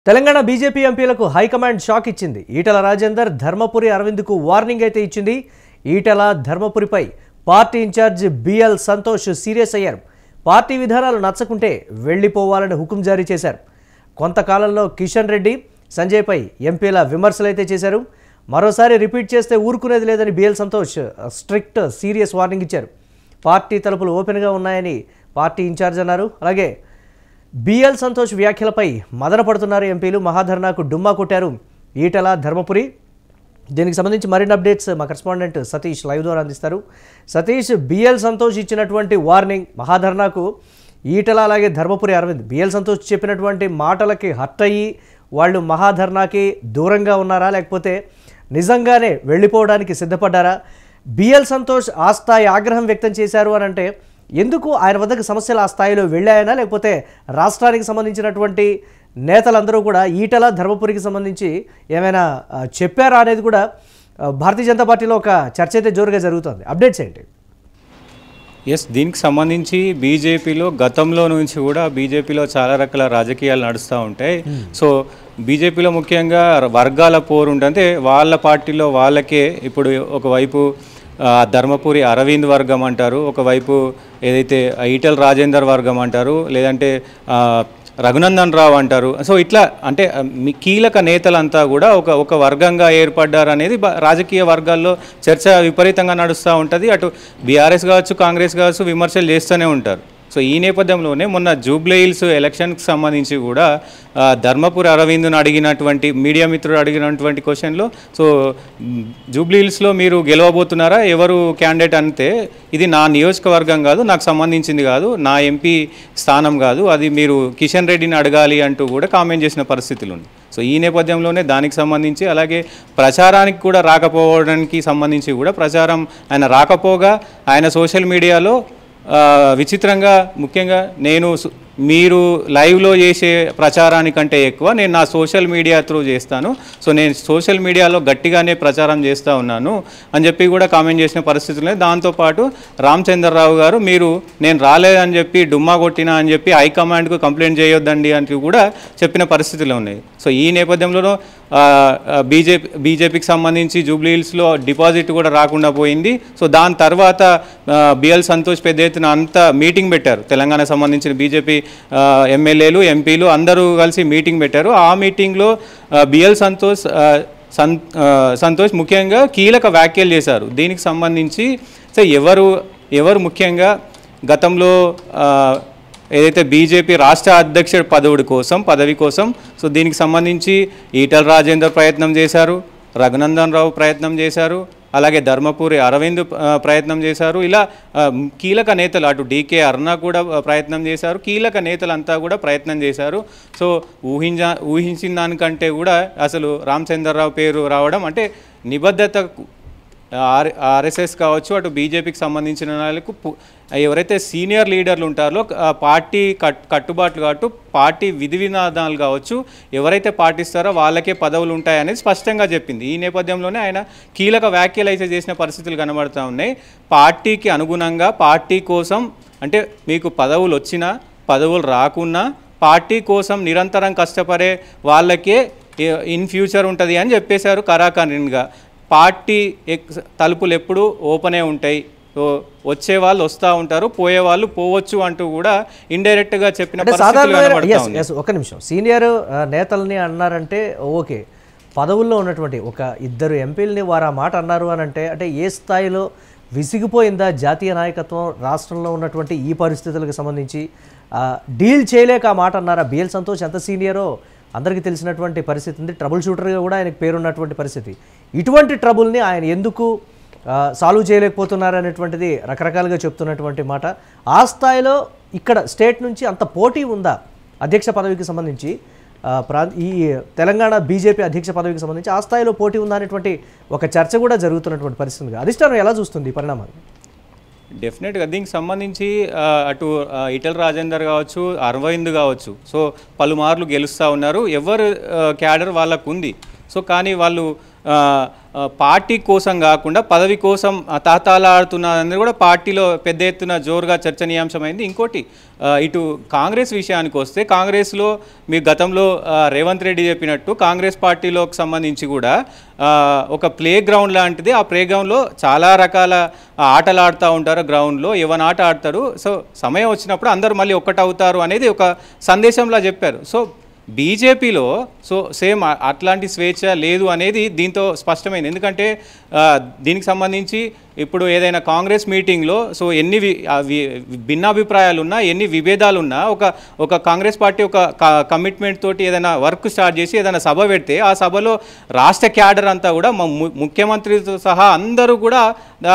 Telangana BJP ఎంపీలకు high command shock ఇచ్చింది. ఈటల రాజేందర్ ధర్మపురి అరవింద్కు వార్నింగ్ అయితే ఇచ్చింది. ఈటల ధర్మపురిపై party incharge BL Santhosh serious అయ్యారు. పార్టీ విధానాలు నచ్చకుంటే వెళ్లిపోవాలని హుకుం జారీ చేశారు. కొంతకాలంలో కిషన్ రెడ్డి, సంజయ్పై ఎంపీల విమర్శలు అయితే చేశారు. మరోసారి రిపీట్ చేస్తే ఊరుకునేది లేదని BL Santosh strict serious warning ఇచ్చారు. పార్టీ తలుపులు ఓపెన్గా ఉన్నాయని పార్టీ ఇన్ఛార్జ్ అన్నారు. అలాగే బిఎల్ సంతోష్ వ్యాఖ్యలపై మదనపడుతున్నారు ఎంపీలు. మహాధర్నాకు డుమ్మా కొట్టారు ఈటల, ధర్మపురి. దీనికి సంబంధించి మరిన్ని అప్డేట్స్ మా కరెస్పాండెంట్ సతీష్ లైవ్ ద్వారా అందిస్తారు. సతీష్, బిఎల్ సంతోష్ ఇచ్చినటువంటి వార్నింగ్ మహాధర్నాకు ఈటల అలాగే ధర్మపురి అరవింద్, బిఎల్ సంతోష్ చెప్పినటువంటి మాటలకి హర్ట్ అయ్యి వాళ్ళు మహాధర్నాకి దూరంగా ఉన్నారా, లేకపోతే నిజంగానే వెళ్ళిపోవడానికి సిద్ధపడ్డారా? బిఎల్ సంతోష్ ఆ స్థాయి ఆగ్రహం వ్యక్తం చేశారు అని అంటే ఎందుకు ఆయన వద్దకు సమస్యలు ఆ స్థాయిలో వెళ్ళాయనా, లేకపోతే రాష్ట్రానికి సంబంధించినటువంటి నేతలందరూ కూడా ఈటల, ధర్మపురికి సంబంధించి ఏమైనా చెప్పారా అనేది కూడా భారతీయ జనతా పార్టీలో ఒక చర్చ అయితే జోరుగా జరుగుతుంది. అప్డేట్స్ ఏంటి? ఎస్, దీనికి సంబంధించి బీజేపీలో గతంలో నుంచి కూడా బీజేపీలో చాలా రకాల రాజకీయాలు నడుస్తూ ఉంటాయి. సో బీజేపీలో ముఖ్యంగా వర్గాల పోరు ఉంటుంది. అంటే వాళ్ళ పార్టీలో వాళ్ళకే ఇప్పుడు ఒకవైపు ధర్మపురి అరవింద్ వర్గం అంటారు, ఒకవైపు ఏదైతే ఈటల రాజేందర్ వర్గం అంటారు, లేదంటే రఘునందన్ రావు అంటారు. సో ఇట్లా అంటే మీ కీలక నేతలంతా కూడా ఒక వర్గంగా ఏర్పడ్డారు అనేది రాజకీయ వర్గాల్లో చర్చ విపరీతంగా నడుస్తూ ఉంటుంది. అటు బీఆర్ఎస్ కావచ్చు, కాంగ్రెస్ కావచ్చు విమర్శలు చేస్తూనే ఉంటారు. సో ఈ నేపథ్యంలోనే మొన్న జూబ్లీ హిల్స్ ఎలక్షన్కి సంబంధించి కూడా ధర్మపురి అరవింద్ను అడిగినటువంటి మీడియా మిత్రుడు అడిగినటువంటి క్వశ్చన్లో, సో జూబ్లీ హిల్స్లో మీరు గెలవబోతున్నారా, ఎవరు క్యాండిడేట్ అంటే ఇది నా నియోజకవర్గం కాదు, నాకు సంబంధించింది కాదు, నా ఎంపీ స్థానం కాదు, అది మీరు కిషన్ రెడ్డిని అడగాలి అంటూ కూడా కామెంట్ చేసిన పరిస్థితులు ఉంది. సో ఈ నేపథ్యంలోనే దానికి సంబంధించి అలాగే ప్రచారానికి కూడా రాకపోవడానికి సంబంధించి కూడా ప్రచారం ఆయన రాకపోగా ఆయన సోషల్ మీడియాలో విచిత్రంగా ముఖ్యంగా మీరు లైవ్లో చేసే ప్రచారానికంటే ఎక్కువ నేను నా సోషల్ మీడియా త్రూ చేస్తాను, సో నేను సోషల్ మీడియాలో గట్టిగానే ప్రచారం చేస్తూ ఉన్నాను అని చెప్పి కూడా కామెంట్ చేసిన పరిస్థితులు. దాంతోపాటు రామచంద్రరావు గారు నేను రాలేదని చెప్పి డుమ్మా కొట్టినా అని చెప్పి హైకమాండ్కు కంప్లైంట్ చేయొద్దండి అని కూడా చెప్పిన పరిస్థితులు ఉన్నాయి. సో ఈ నేపథ్యంలో బీజేపీకి సంబంధించి జూబ్లీ హిల్స్లో డిపాజిట్ కూడా రాకుండా పోయింది. సో దాని తర్వాత బిఎల్ సంతోష్ పెద్ద ఎత్తున అంతా మీటింగ్ పెట్టారు. తెలంగాణ సంబంధించిన బీజేపీ ఎమ్మెల్యేలు, ఎంపీలు అందరూ కలిసి మీటింగ్ పెట్టారు. ఆ మీటింగ్లో బిఎల్ సంతోష్ ముఖ్యంగా కీలక వ్యాఖ్యలు చేశారు. దీనికి సంబంధించి సో ఎవరు ముఖ్యంగా గతంలో ఏదైతే బీజేపీ రాష్ట్ర అధ్యక్షుడి పదవి కోసం సో దీనికి సంబంధించి ఈటల రాజేందర్ ప్రయత్నం చేశారు, రఘునందన్ రావు ప్రయత్నం చేశారు, అలాగే ధర్మపురి అరవింద్ ప్రయత్నం చేశారు. ఇలా కీలక నేతలు అటు డీకే అరుణ కూడా ప్రయత్నం చేశారు. కీలక నేతలంతా కూడా ప్రయత్నం చేశారు. సో ఊహించిన దానికంటే కూడా అసలు రామచంద్రరావు పేరు రావడం అంటే నిబద్ధత ఆర్ఎస్ఎస్ కావచ్చు, అటు బీజేపీకి సంబంధించిన వాళ్ళకు ఎవరైతే సీనియర్ లీడర్లు ఉంటారో పార్టీ కట్టుబాట్లు కావచ్చు, పార్టీ విధి విధానాలు కావచ్చు, ఎవరైతే పాటిస్తారో వాళ్ళకే పదవులు ఉంటాయనేది స్పష్టంగా చెప్పింది. ఈ నేపథ్యంలోనే ఆయన కీలక వ్యాఖ్యలు అయితే చేసిన పరిస్థితులు కనబడుతూ ఉన్నాయి. పార్టీకి అనుగుణంగా పార్టీ కోసం అంటే మీకు పదవులు వచ్చినా పదవులు రాకున్నా పార్టీ కోసం నిరంతరం కష్టపడే వాళ్ళకే ఇన్ ఫ్యూచర్ ఉంటుంది అని చెప్పేశారు కరాఖండిగా. పార్టీ తలుపులు ఎప్పుడు ఓపెనే ఉంటాయి, వచ్చే వాళ్ళు వస్తూ ఉంటారు, పోయే వాళ్ళు పోవచ్చు అంటూ కూడా ఇండైరెక్ట్గా చెప్పిన ఒక నిమిషం సీనియర్ నేతల్ని అన్నారంటే ఓకే, పదవుల్లో ఉన్నటువంటి ఒక ఇద్దరు ఎంపీలని వారు ఆ మాట అన్నారు అని అంటే ఏ స్థాయిలో విసిగిపోయిందా జాతీయ నాయకత్వం రాష్ట్రంలో ఉన్నటువంటి ఈ పరిస్థితులకు సంబంధించి డీల్ చేయలేక ఆ మాట అన్నారా? బిఎల్ సంతోష్ ఎంత సీనియరో అందరికీ తెలిసినటువంటి పరిస్థితి ఉంది. ట్రబుల్ షూటర్గా కూడా ఆయనకు పేరున్నటువంటి పరిస్థితి. ఇటువంటి ట్రబుల్ని ఆయన ఎందుకు సాల్వ్ చేయలేకపోతున్నారు అనేటువంటిది రకరకాలుగా చెప్తున్నటువంటి మాట. ఆ స్థాయిలో ఇక్కడ స్టేట్ నుంచి అంత పోటీ ఉందా అధ్యక్ష పదవికి సంబంధించి? ఈ తెలంగాణ బీజేపీ అధ్యక్ష పదవికి సంబంధించి ఆ స్థాయిలో పోటీ ఉందా అనేటువంటి ఒక చర్చ కూడా జరుగుతున్నటువంటి పరిస్థితి. అధిష్టానం ఎలా చూస్తుంది ఈ పరిణామాలు? డెఫినెట్గా దీనికి సంబంధించి అటు ఈటల రాజేందర్ కావచ్చు, అరవింద్ కావచ్చు, సో పలుమార్లు గెలుస్తూ ఉన్నారు. ఎవరు క్యాడర్ వాళ్ళకు ఉంది. సో కానీ వాళ్ళు పార్టీ కోసం కాకుండా పదవి కోసం తాతాలాడుతున్నది కూడా పార్టీలో పెద్ద ఎత్తున జోరుగా చర్చనీయాంశమైంది. ఇంకోటి ఇటు కాంగ్రెస్ విషయానికి వస్తే కాంగ్రెస్లో మీ గతంలో రేవంత్ రెడ్డి చెప్పినట్టు కాంగ్రెస్ పార్టీలోకి సంబంధించి కూడా ఒక ప్లే గ్రౌండ్ లాంటిది. ఆ ప్లే గ్రౌండ్లో చాలా రకాల ఆటలు ఆడుతూ ఉంటారు. గ్రౌండ్లో ఎవరి ఆట ఆడతారు. సో సమయం వచ్చినప్పుడు అందరూ మళ్ళీ ఒక్కటవుతారు అనేది ఒక సందేశంలా చెప్పారు. సో బీజేపీలో సో సేమ్ అట్లాంటి స్వేచ్ఛ లేదు అనేది దీంతో స్పష్టమైంది. ఎందుకంటే దీనికి సంబంధించి ఇప్పుడు ఏదైనా కాంగ్రెస్ మీటింగ్లో సో ఎన్ని భిన్నాభిప్రాయాలు ఉన్నా ఎన్ని విభేదాలు ఉన్నా ఒక కాంగ్రెస్ పార్టీ ఒక కమిట్మెంట్ తోటి ఏదైనా వర్క్ స్టార్ట్ చేసి ఏదైనా సభ పెడితే ఆ సభలో రాష్ట్ర క్యాడర్ అంతా కూడా ముఖ్యమంత్రితో సహా అందరూ కూడా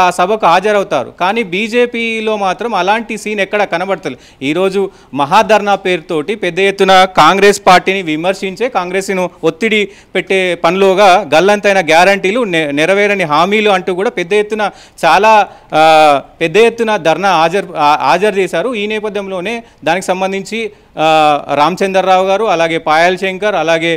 ఆ సభకు హాజరవుతారు. కానీ బీజేపీలో మాత్రం అలాంటి సీన్ ఎక్కడ కనబడతలేదు. ఈరోజు మహాధర్నా పేరుతోటి పెద్ద ఎత్తున కాంగ్రెస్ పార్టీని విమర్శించే కాంగ్రెస్ను ఒత్తిడి పెట్టే పనిలోగా గల్లంతైన గ్యారంటీలు నెరవేరని హామీలు అంటూ కూడా పెద్ద ఎత్తున చాలా పెద్ద ఎత్తున ధర్నా హాజరు చేశారు. ఈ నేపథ్యంలోనే దానికి సంబంధించి రామచంద్రరావు గారు, అలాగే పాయల్ శంకర్, అలాగే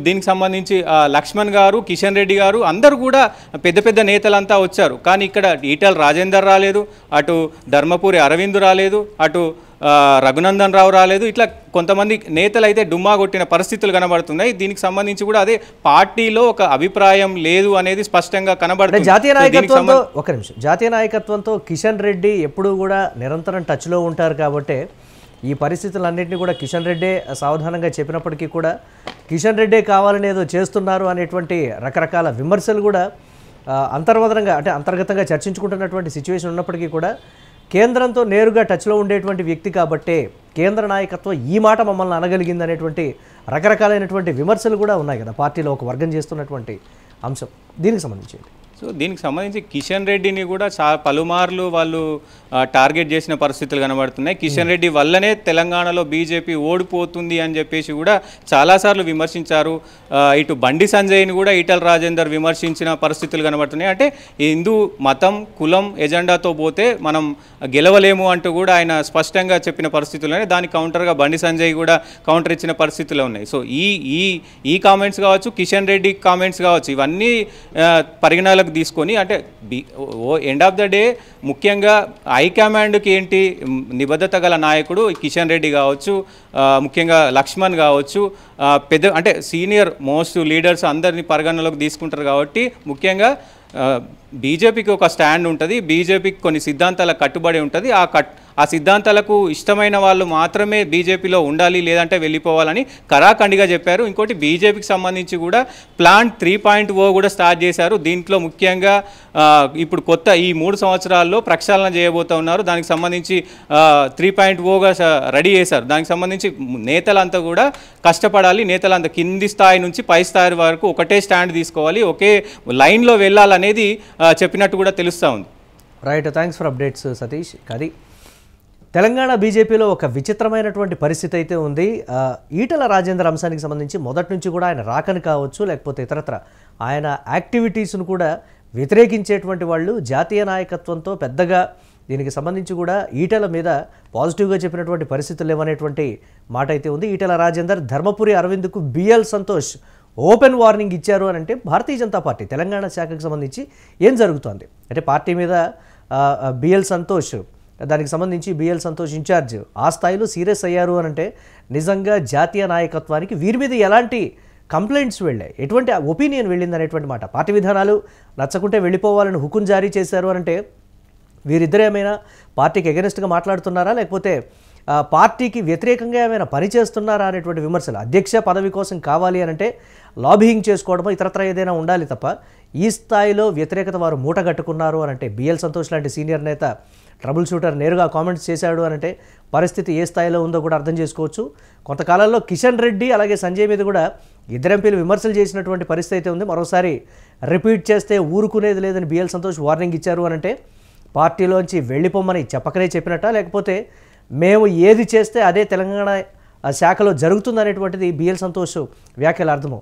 దీనికి సంబంధించి లక్ష్మణ్ గారు, కిషన్ రెడ్డి గారు అందరూ కూడా పెద్ద పెద్ద నేతలంతా వచ్చారు. కానీ ఇక్కడ ఈటెల రాజేందర్ రాలేదు, అటు ధర్మపురి అరవింద్ రాలేదు, అటు రఘునందన్ రావు రాలేదు. ఇట్లా కొంతమంది నేతలు అయితే డుమ్మా కొట్టిన పరిస్థితులు కనబడుతున్నాయి. దీనికి సంబంధించి కూడా అదే పార్టీలో ఒక అభిప్రాయం లేదు అనేది స్పష్టంగా కనబడుతుంది. జాతీయ నాయకత్వంతో కిషన్ రెడ్డి ఎప్పుడూ కూడా నిరంతరం టచ్లో ఉంటారు కాబట్టి ఈ పరిస్థితులన్నింటినీ కూడా కిషన్ రెడ్డే సావధానంగా చెప్పినప్పటికీ కూడా కిషన్ రెడ్డే కావాలని ఏదో చేస్తున్నారు అనేటువంటి రకరకాల విమర్శలు కూడా అంతర్గతంగా చర్చించుకుంటున్నటువంటి సిచ్యువేషన్ ఉన్నప్పటికీ కూడా కేంద్రంతో నేరుగా టచ్లో ఉండేటువంటి వ్యక్తి కాబట్టే కేంద్ర నాయకత్వం ఈ మాట మమ్మల్ని అనగలిగింది అనేటువంటి రకరకాలైనటువంటి విమర్శలు కూడా ఉన్నాయి కదా పార్టీలో ఒక వర్గం చేస్తున్నటువంటి అంశం. దీనికి సంబంధించి సో దీనికి సంబంధించి కిషన్ రెడ్డిని కూడా పలుమార్లు వాళ్ళు టార్గెట్ చేసిన పరిస్థితులు కనబడుతున్నాయి. కిషన్ రెడ్డి వల్లనే తెలంగాణలో బీజేపీ ఓడిపోతుంది అని చెప్పేసి కూడా చాలాసార్లు విమర్శించారు. ఇటు బండి సంజయ్ని కూడా ఈటెల రాజేందర్ విమర్శించిన పరిస్థితులు కనబడుతున్నాయి. అంటే హిందూ మతం కులం ఎజెండాతో పోతే మనం గెలవలేము అంటూ కూడా ఆయన స్పష్టంగా చెప్పిన పరిస్థితులు దానికి కౌంటర్గా బండి సంజయ్ కూడా కౌంటర్ ఇచ్చిన పరిస్థితులు ఉన్నాయి. సో ఈ కామెంట్స్ కావచ్చు, కిషన్ రెడ్డి కామెంట్స్ కావచ్చు, ఇవన్నీ పరిగణనలకు తీసుకొని అంటే ఎండ్ ఆఫ్ ద డే ముఖ్యంగా హైకమాండ్కి ఏంటి నిబద్ధత గల నాయకుడు కిషన్ రెడ్డి కావచ్చు, ముఖ్యంగా లక్ష్మణ్ కావచ్చు, పెద్ద అంటే సీనియర్ మోస్ట్ లీడర్స్ అందరినీ పరిగణనలోకి తీసుకుంటారు కాబట్టి ముఖ్యంగా బీజేపీకి ఒక స్టాండ్ ఉంటుంది. బీజేపీకి కొన్ని సిద్ధాంతాలకు కట్టుబడి ఉంటుంది. ఆ సిద్ధాంతాలకు ఇష్టమైన వాళ్ళు మాత్రమే బీజేపీలో ఉండాలి, లేదంటే వెళ్ళిపోవాలని కరాఖండిగా చెప్పారు. ఇంకోటి బీజేపీకి సంబంధించి కూడా ప్లాన్ 3.0 కూడా స్టార్ట్ చేశారు. దీంట్లో ముఖ్యంగా ఇప్పుడు కొత్త ఈ 3 సంవత్సరాల్లో ప్రక్షాళన చేయబోతూ ఉన్నారు. దానికి సంబంధించి 3.0గా రెడీ చేశారు. దానికి సంబంధించి నేతలంతా కూడా కష్టపడాలి, నేతలంతా కింది స్థాయి నుంచి పై స్థాయి వరకు ఒకటే స్టాండ్ తీసుకోవాలి, ఒకే లైన్లో వెళ్ళాలనేది చెప్పినట్టు కూడా తెలుస్తూ ఉంది. Right, thanks for updates Satish. అది తెలంగాణ బీజేపీలో ఒక విచిత్రమైనటువంటి పరిస్థితి అయితే ఉంది. ఈటెల రాజేందర్ అంశానికి సంబంధించి మొదటి నుంచి కూడా ఆయన రాకని కావచ్చు, లేకపోతే ఇతరత్ర ఆయన యాక్టివిటీస్ను కూడా వ్యతిరేకించేటువంటి వాళ్ళు జాతీయ నాయకత్వంతో పెద్దగా దీనికి సంబంధించి కూడా ఈటెల మీద పాజిటివ్గా చెప్పినటువంటి పరిస్థితులు లేవనేటువంటి మాట అయితే ఉంది. ఈటెల రాజేందర్ ధర్మపురి అరవింద్కు బిఎల్ సంతోష్ ఓపెన్ వార్నింగ్ ఇచ్చారు అని అంటే భారతీయ జనతా పార్టీ తెలంగాణ శాఖకు సంబంధించి ఏం జరుగుతోంది అంటే పార్టీ మీద బిఎల్ సంతోష్ దానికి సంబంధించి బిఎల్ సంతోష్ ఇన్ఛార్జ్ ఆ స్థాయిలో సీరియస్ అయ్యారు అని అంటే నిజంగా జాతీయ నాయకత్వానికి వీరి మీద ఎలాంటి కంప్లైంట్స్ వెళ్ళాయి, ఎటువంటి ఒపీనియన్ వెళ్ళింది అనేటువంటి మాట. పార్టీ విధానాలు నచ్చకుంటే వెళ్ళిపోవాలని హుకుం జారీ చేశారు అంటే వీరిద్దరు ఏమైనా పార్టీకి ఎగెనిస్ట్గా మాట్లాడుతున్నారా, లేకపోతే పార్టీకి వ్యతిరేకంగా ఏమైనా పనిచేస్తున్నారా అనేటువంటి విమర్శలు. అధ్యక్ష పదవి కోసం కావాలి అని అంటే లాబింగ్ చేసుకోవడమో ఇతరత్ర ఏదైనా ఉండాలి తప్ప ఈ స్థాయిలో వ్యతిరేకత వారు మూట కట్టుకున్నారు అని అంటే బిఎల్ సంతోష్ లాంటి సీనియర్ నేత ట్రబుల్ షూటర్ నేరుగా కామెంట్స్ చేశాడు అని అంటే పరిస్థితి ఏ స్థాయిలో ఉందో కూడా అర్థం చేసుకోవచ్చు. కొంతకాలంలో కిషన్ రెడ్డి అలాగే సంజయ్ మీద కూడా ఇద్దరు ఎంపీలు విమర్శలు చేసినటువంటి పరిస్థితి అయితే ఉంది. మరోసారి రిపీట్ చేస్తే ఊరుకునేది లేదని బిఎల్ సంతోష్ వార్నింగ్ ఇచ్చారు అని అంటే పార్టీలోంచి వెళ్ళిపోమని చెప్పకనే చెప్పినట్ట, లేకపోతే మేము ఏది చేస్తే అదే తెలంగాణ శాఖలో జరుగుతుందనేటువంటిది బిఎల్ సంతోష్ వ్యాఖ్యల అర్థము.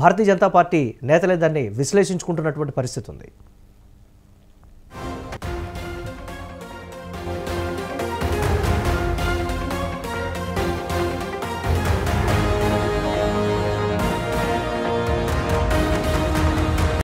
భారతీయ జనతా పార్టీ నేతలే దాన్ని విశ్లేషించుకుంటున్నటువంటి పరిస్థితి ఉంది.